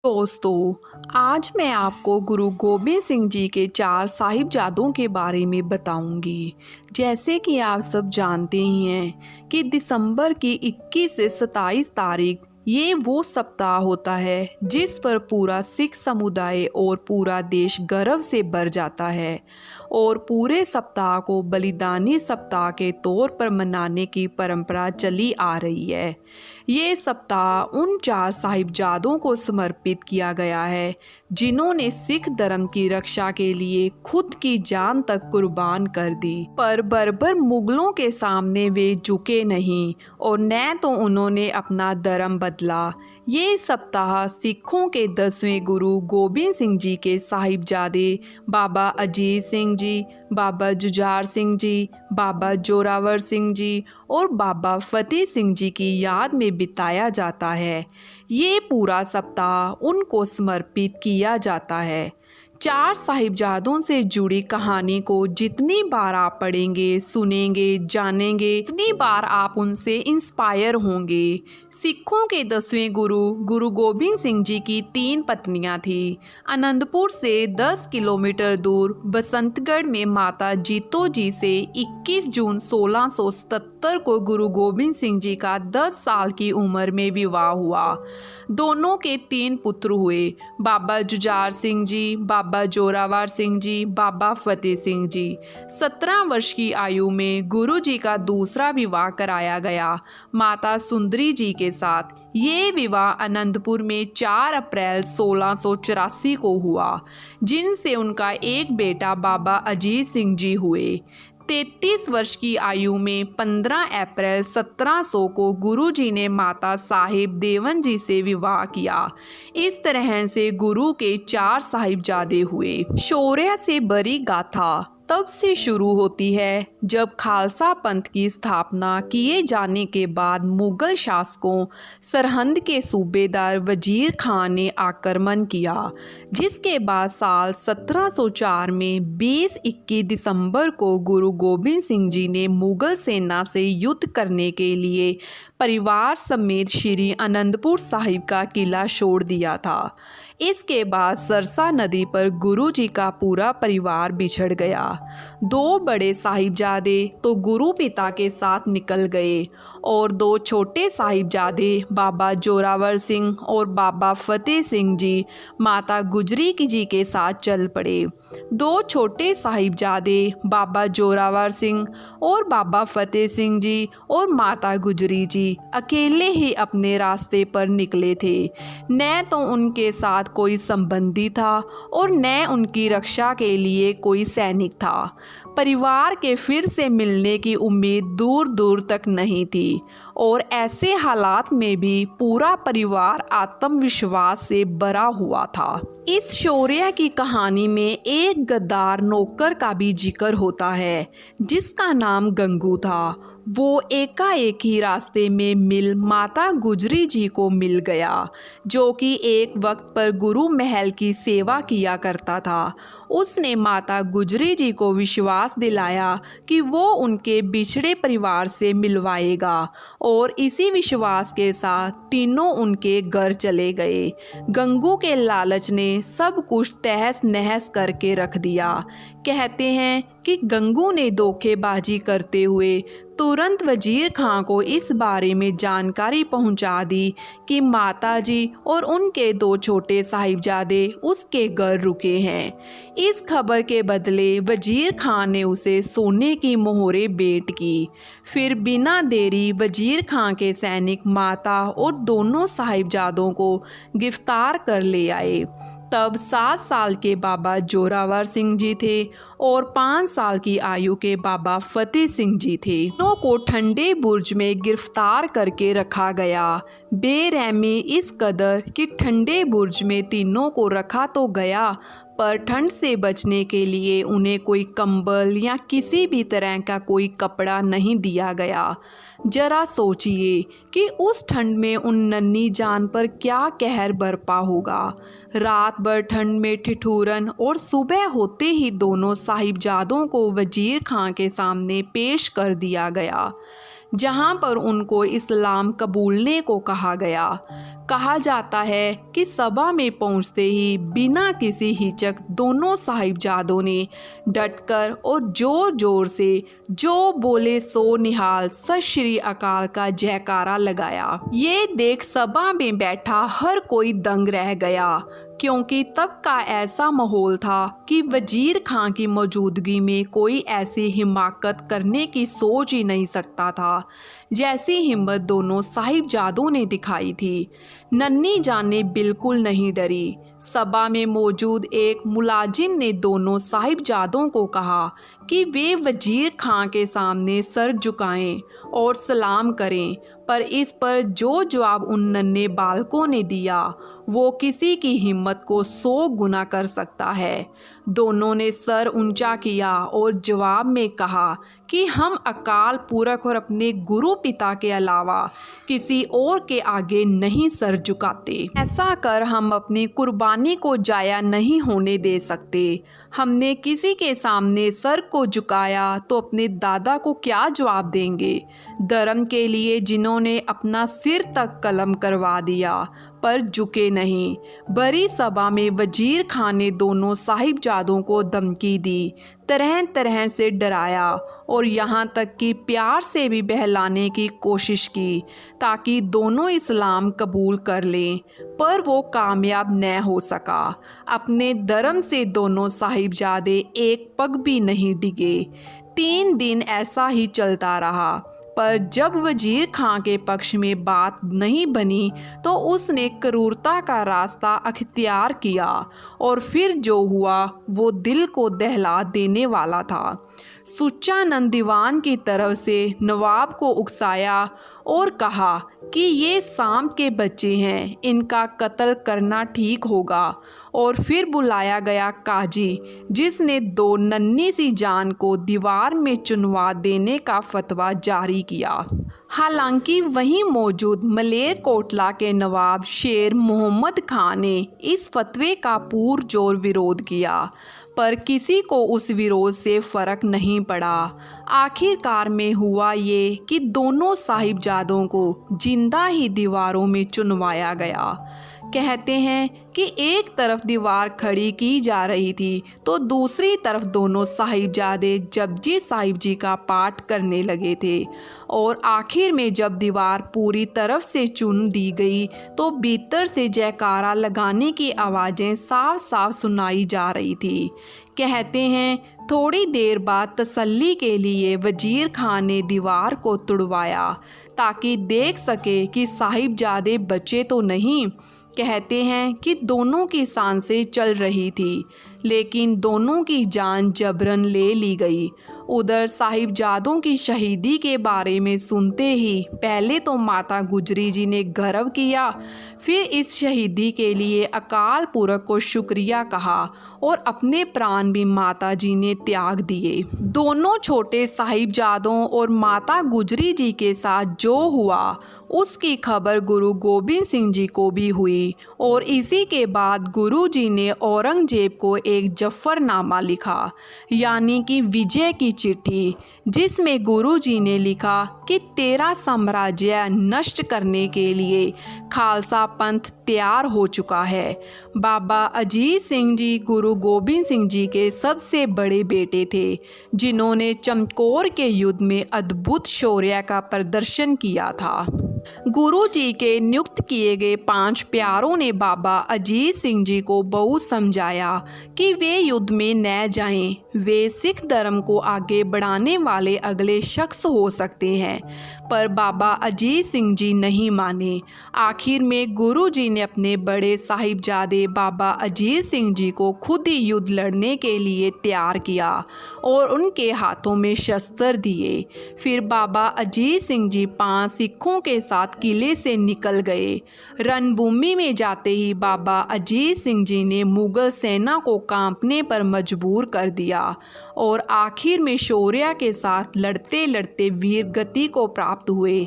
दोस्तों, आज मैं आपको गुरु गोबिंद सिंह जी के 4 साहिबजादों के बारे में बताऊंगी। जैसे कि आप सब जानते ही हैं कि दिसंबर की 21 से 27 तारीख ये वो सप्ताह होता है जिस पर पूरा सिख समुदाय और पूरा देश गर्व से भर जाता है और पूरे सप्ताह को बलिदानी सप्ताह के तौर पर मनाने की परंपरा चली आ रही है। ये सप्ताह उन 4 साहिबजादों को समर्पित किया गया है जिन्होंने सिख धर्म की रक्षा के लिए खुद की जान तक कुर्बान कर दी, पर बर्बर मुगलों के सामने वे झुके नहीं और न तो उन्होंने अपना धर्म बदला। ये सप्ताह सिखों के 10वें गुरु गोबिंद सिंह जी के साहिबजादे बाबा अजीत सिंह जी, बाबा जुझार सिंह जी, बाबा जोरावर सिंह जी और बाबा फतेह सिंह जी की याद में बिताया जाता है। ये पूरा सप्ताह उनको समर्पित किया जाता है। 4 साहिबजादों से जुड़ी कहानी को जितनी बार आप पढ़ेंगे, सुनेंगे, जानेंगे, उतनी बार आप उनसे इंस्पायर होंगे। सिखों के 10वें गुरु गुरु गोबिंद सिंह जी की 3 पत्नियां थीं। आनंदपुर से 10 किलोमीटर दूर बसंतगढ़ में माता जीतो जी से 21 जून 1677 को गुरु गोबिंद सिंह जी का 10 साल की उम्र में विवाह हुआ। दोनों के 3 पुत्र हुए, बाबा जुझार सिंह जी, बाबा जोरावर सिंह जी, बाबा फतेह सिंह जी। 17 वर्ष की आयु में गुरु जी का दूसरा विवाह कराया गया माता सुंदरी जी के साथ। ये विवाह आनंदपुर में 4 अप्रैल 1684 को हुआ, जिनसे उनका एक बेटा बाबा अजीत सिंह जी हुए। 33 वर्ष की आयु में 15 अप्रैल 1700 को गुरु जी ने माता साहिब देवन जी से विवाह किया। इस तरह से गुरु के 4 साहिबजादे हुए। शौर्य से भरी गाथा तब से शुरू होती है जब खालसा पंथ की स्थापना किए जाने के बाद मुगल शासकों सरहंद के सूबेदार वजीर खान ने आक्रमण किया, जिसके बाद साल 1704 में 20-21 दिसंबर को गुरु गोबिंद सिंह जी ने मुगल सेना से युद्ध करने के लिए परिवार समेत श्री आनंदपुर साहिब का किला छोड़ दिया था। इसके बाद सरसा नदी पर गुरु जी का पूरा परिवार बिछड़ गया। 2 बड़े साहिबजादे तो गुरु पिता के साथ निकल गए और 2 छोटे साहिबजादे बाबा जोरावर सिंह और बाबा फतेह सिंह जी माता गुजरी जी के साथ चल पड़े। 2 छोटे साहिबजादे बाबा जोरावर सिंह और बाबा फतेह सिंह जी और माता गुजरी जी अकेले ही अपने रास्ते पर निकले थे। न तो उनके साथ कोई संबंधी था और न उनकी रक्षा के लिए कोई सैनिक था। परिवार के फिर से मिलने की उम्मीद दूर दूर तक नहीं थी और ऐसे हालात में भी पूरा परिवार आत्मविश्वास से भरा हुआ था। इस शौर्य की कहानी में एक गद्दार नौकर का भी जिक्र होता है जिसका नाम गंगू था। वो एकाएक ही रास्ते में मिल माता गुजरी जी को मिल गया, जो कि एक वक्त पर गुरु महल की सेवा किया करता था। उसने माता गुजरी जी को विश्वास दिलाया कि वो उनके बिछड़े परिवार से मिलवाएगा और इसी विश्वास के साथ तीनों उनके घर चले गए। गंगू के लालच ने सब कुछ तहस नहस करके रख दिया। कहते हैं कि गंगू ने धोखेबाजी करते हुए तुरंत वजीर खां को इस बारे में जानकारी पहुंचा दी कि माताजी और उनके 2 छोटे साहिबजादे उसके घर रुके हैं। इस खबर के बदले वजीर खां ने उसे सोने की मोहरें भेंट की। फिर बिना देरी वजीर खां के सैनिक माता और दोनों साहिबजादों को गिरफ्तार कर ले आए। तब 7 साल के बाबा जोरावर सिंह जी थे और 5 साल की आयु के बाबा फतेह सिंह जी थे। दोनों को ठंडे बुर्ज में गिरफ्तार करके रखा गया। बेरहमी इस कदर कि ठंडे बुर्ज में तीनों को रखा तो गया, पर ठंड से बचने के लिए उन्हें कोई कंबल या किसी भी तरह का कोई कपड़ा नहीं दिया गया। जरा सोचिए कि उस ठंड में उन नन्ही जान पर क्या कहर बरपा होगा। रात भर ठंड में ठिठुरन और सुबह होते ही दोनों साहिबजादों को वजीर खां के सामने पेश कर दिया गया। जहां पर उनको इस्लाम कबूलने को कहा गया। कहा जाता है कि सभा में पहुंचते ही बिना किसी हिचक दोनों साहिबजादों ने डटकर और जोर जोर से जो बोले सो निहाल सत श्री अकाल का जयकारा लगाया। ये देख सभा में बैठा हर कोई दंग रह गया, क्योंकि तब का ऐसा माहौल था कि वजीर खां की मौजूदगी में कोई ऐसी हिमाकत करने की सोच ही नहीं सकता था जैसी हिम्मत दोनों साहिबजादों ने दिखाई थी। नन्ही जान ने बिल्कुल नहीं डरी। सभा में मौजूद एक मुलाजिम ने दोनों साहिबजादों को कहा कि वे वजीर खां के सामने सर झुकाएं और सलाम करें, पर इस पर जो जवाब उन नन्हे बालकों ने दिया वो किसी की हिम्मत को 100 गुना कर सकता है। दोनों ने सर ऊंचा किया और जवाब में कहा कि हम अकाल पुरख और अपने गुरु पिता के अलावा किसी और के आगे नहीं सर झुकाते। ऐसा कर हम अपनी कुर्बानी को जाया नहीं होने दे सकते। हमने किसी के सामने सर को झुकाया तो अपने दादा को क्या जवाब देंगे। धर्म के लिए जिन्होंने अपना सिर तक कलम करवा दिया पर झुके नहीं। बड़ी सभा में वजीर खान ने दोनों साहिबजादों को धमकी दी, तरह तरह से डराया और यहाँ तक कि प्यार से भी बहलाने की कोशिश की ताकि दोनों इस्लाम कबूल कर लें, पर वो कामयाब न हो सका। अपने धर्म से दोनों साहिबजादे एक पग भी नहीं डिगे। 3 दिन ऐसा ही चलता रहा, पर जब वजीर खां के पक्ष में बात नहीं बनी तो उसने क्रूरता का रास्ता अख्तियार किया और फिर जो हुआ वो दिल को दहला देने वाला था। सुच्चा नंद दीवान की तरफ से नवाब को उकसाया और कहा कि ये सांप के बच्चे हैं, इनका कत्ल करना ठीक होगा। और फिर बुलाया गया काजी, जिसने 2 नन्ही सी जान को दीवार में चुनवा देने का फतवा जारी किया। हालांकि वहीं मौजूद मलेर कोटला के नवाब शेर मोहम्मद खान ने इस फतवे का पुरजोर विरोध किया, पर किसी को उस विरोध से फ़र्क नहीं पड़ा। आखिरकार में हुआ ये कि दोनों साहिबजादों को जिंदा ही दीवारों में चुनवाया गया। कहते हैं कि एक तरफ दीवार खड़ी की जा रही थी तो दूसरी तरफ दोनों साहिबजादे जपजी साहिब जी का पाठ करने लगे थे, और आखिर में जब दीवार पूरी तरफ से चुन दी गई तो भीतर से जयकारा लगाने की आवाज़ें साफ साफ सुनाई जा रही थी। कहते हैं थोड़ी देर बाद तसल्ली के लिए वजीर खान ने दीवार को तुड़वाया ताकि देख सके कि साहिबजादे बचे तो नहीं। कहते हैं कि दोनों की सांसें चल रही थी, लेकिन दोनों की जान जबरन ले ली गई। उधर साहिबजादों की शहीदी के बारे में सुनते ही पहले तो माता गुजरी जी ने गर्व किया, फिर इस शहीदी के लिए अकाल पुरख को शुक्रिया कहा और अपने प्राण भी माता जी ने त्याग दिए। दोनों छोटे साहिबजादों और माता गुजरी जी के साथ जो हुआ उसकी खबर गुरु गोबिंद सिंह जी को भी हुई, और इसी के बाद गुरु जी ने औरंगजेब को एक जफरनामा लिखा, यानी कि विजय की चिट्ठी, जिसमें गुरु जी ने लिखा कि तेरा साम्राज्य नष्ट करने के लिए खालसा पंथ तैयार हो चुका है। बाबा अजीत सिंह जी गुरु गोबिंद सिंह जी के सबसे बड़े बेटे थे, जिन्होंने चमकौर के युद्ध में अद्भुत शौर्य का प्रदर्शन किया था। गुरु जी के नियुक्त किए गए 5 प्यारों ने बाबा अजीत सिंह जी को बहुत समझाया कि वे युद्ध में न जाएं। वे सिख धर्म को आगे बढ़ाने वाले अगले शख्स हो सकते हैं, पर बाबा अजीत सिंह जी नहीं माने। आखिर में गुरु जी ने अपने बड़े साहिबजादे बाबा अजीत सिंह जी को खुद ही युद्ध लड़ने के लिए तैयार किया और उनके हाथों में शस्त्र दिए। फिर बाबा अजीत सिंह जी 5 सिखों के साथ किले से निकल गए। रणभूमि में जाते ही बाबा अजीत सिंह जी ने मुगल सेना को कांपने पर मजबूर कर दिया और आखिर में शौर्य के साथ लड़ते लड़ते वीर गति को प्राप्त हुए।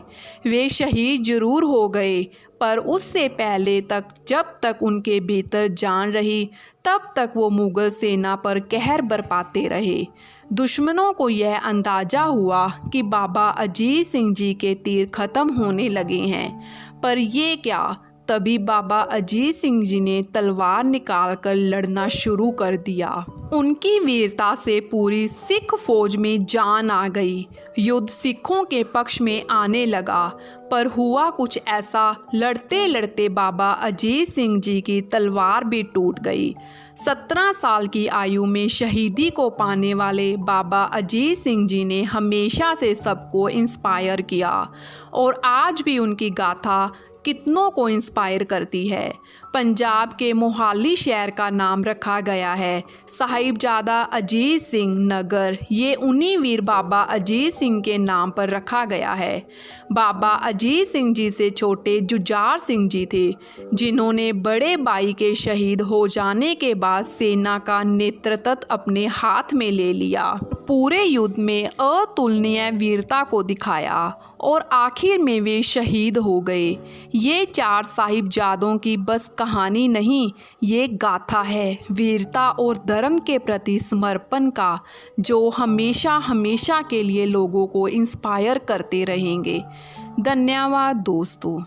वे शहीद जरूर हो गए, पर उससे पहले तक जब तक उनके भीतर जान रही तब तक वो मुग़ल सेना पर कहर बरपाते रहे। दुश्मनों को यह अंदाज़ा हुआ कि बाबा अजीत सिंह जी के तीर ख़त्म होने लगे हैं, पर ये क्या, तभी बाबा अजीत सिंह जी ने तलवार निकालकर लड़ना शुरू कर दिया। उनकी वीरता से पूरी सिख फौज में जान आ गई। युद्ध सिखों के पक्ष में आने लगा, पर हुआ कुछ ऐसा, लड़ते लड़ते बाबा अजीत सिंह जी की तलवार भी टूट गई। 17 साल की आयु में शहीदी को पाने वाले बाबा अजीत सिंह जी ने हमेशा से सबको इंस्पायर किया और आज भी उनकी गाथा कितनों को इंस्पायर करती है। पंजाब के मोहाली शहर का नाम रखा गया है साहिबजादा अजीत सिंह नगर। ये उन्हीं वीर बाबा अजीत सिंह के नाम पर रखा गया है। बाबा अजीत सिंह जी से छोटे जुझार सिंह जी थे, जिन्होंने बड़े भाई के शहीद हो जाने के बाद सेना का नेतृत्व अपने हाथ में ले लिया। पूरे युद्ध में अतुलनीय वीरता को दिखाया और आखिर में वे शहीद हो गए। ये 4 साहिबजादों की बस कहानी नहीं, ये गाथा है वीरता और धर्म के प्रति समर्पण का, जो हमेशा हमेशा के लिए लोगों को इंस्पायर करते रहेंगे। धन्यवाद दोस्तों।